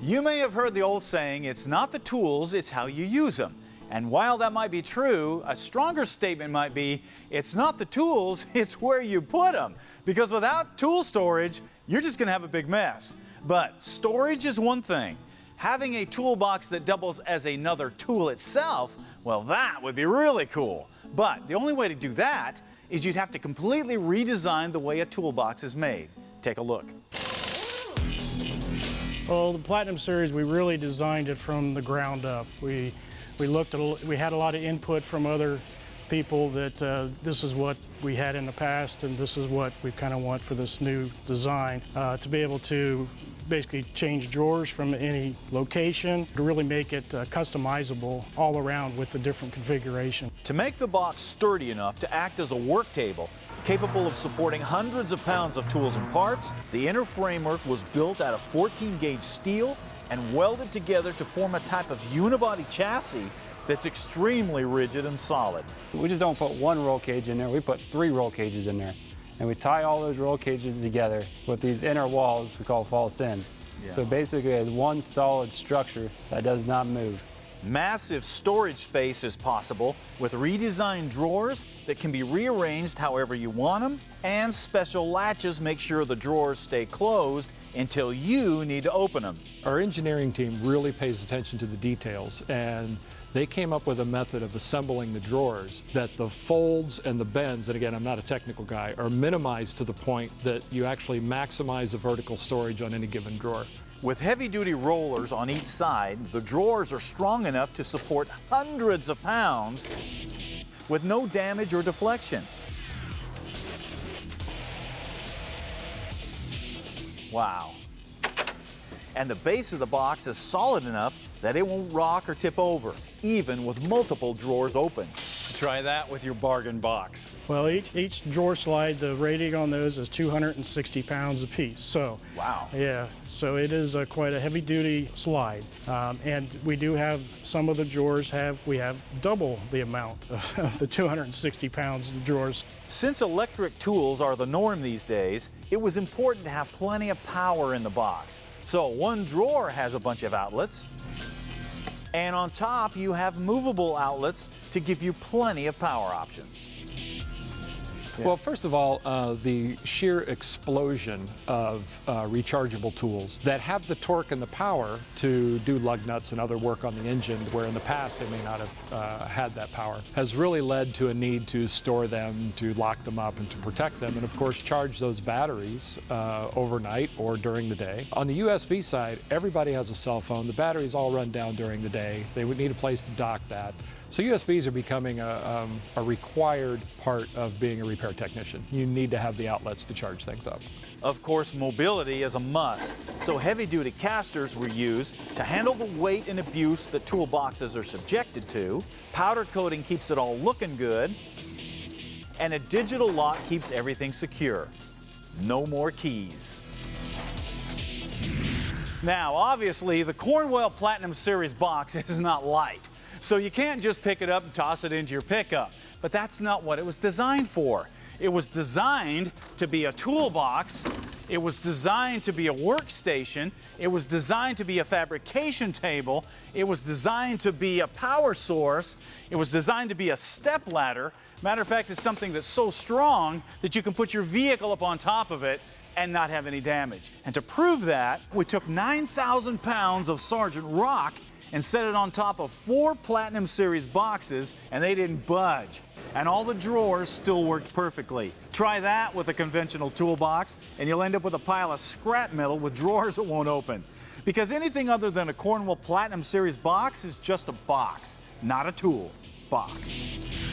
You may have heard the old saying, it's not the tools, it's how you use them. And while that might be true, a stronger statement might be, it's not the tools, it's where you put them. Because without tool storage, you're just going to have a big mess. But storage is one thing. Having a toolbox that doubles as another tool itself, well, that would be really cool. But the only way to do that is you'd have to completely redesign the way a toolbox is made. Take a look. Well, the Platinum Series, we really designed it from the ground up. We had a lot of input from other people that this is what we had in the past and this is what we kind of want for this new design. To be able to basically change drawers from any location, to really make it customizable all around with the different configuration. To make the box sturdy enough to act as a work table, capable of supporting hundreds of pounds of tools and parts, the inner framework was built out of 14-gauge steel and welded together to form a type of unibody chassis that's extremely rigid and solid. We just don't put one roll cage in there, we put 3 roll cages in there. And we tie all those roll cages together with these inner walls we call false ends. Yeah. So basically it's one solid structure that does not move. Massive storage space is possible with redesigned drawers that can be rearranged however you want them, and special latches make sure the drawers stay closed until you need to open them. Our engineering team really pays attention to the details, and they came up with a method of assembling the drawers that the folds and the bends, and again, I'm not a technical guy, are minimized to the point that you actually maximize the vertical storage on any given drawer. With heavy-duty rollers on each side, the drawers are strong enough to support hundreds of pounds with no damage or deflection. Wow. And the base of the box is solid enough that it won't rock or tip over, even with multiple drawers open. Try that with your bargain box. Well, each drawer slide, the rating on those is 260 pounds apiece. So, wow. Yeah, so it is quite a heavy-duty slide. And we do have, some of the drawers we have double the amount of the 260 pounds in drawers. Since electric tools are the norm these days, it was important to have plenty of power in the box. So one drawer has a bunch of outlets, and on top you have movable outlets to give you plenty of power options. Yeah. Well, first of all, the sheer explosion of rechargeable tools that have the torque and the power to do lug nuts and other work on the engine, where in the past they may not have had that power, has really led to a need to store them, to lock them up, and to protect them, and of course charge those batteries overnight or during the day. On the USB side, everybody has a cell phone. The batteries all run down during the day. They would need a place to dock that. So USBs are becoming a required part of being a repair technician. You need to have the outlets to charge things up. Of course, mobility is a must, so heavy-duty casters were used to handle the weight and abuse that toolboxes are subjected to. Powder coating keeps it all looking good, and a digital lock keeps everything secure. No more keys. Now, obviously, the Cornwell Platinum Series box is not light. So you can't just pick it up and toss it into your pickup. But that's not what it was designed for. It was designed to be a toolbox. It was designed to be a workstation. It was designed to be a fabrication table. It was designed to be a power source. It was designed to be a step ladder. Matter of fact, it's something that's so strong that you can put your vehicle up on top of it and not have any damage. And to prove that, we took 9,000 pounds of Sergeant Rock and set it on top of 4 Platinum Series boxes, and they didn't budge. And all the drawers still worked perfectly. Try that with a conventional toolbox, and you'll end up with a pile of scrap metal with drawers that won't open. Because anything other than a Cornwell Platinum Series box is just a box, not a tool box.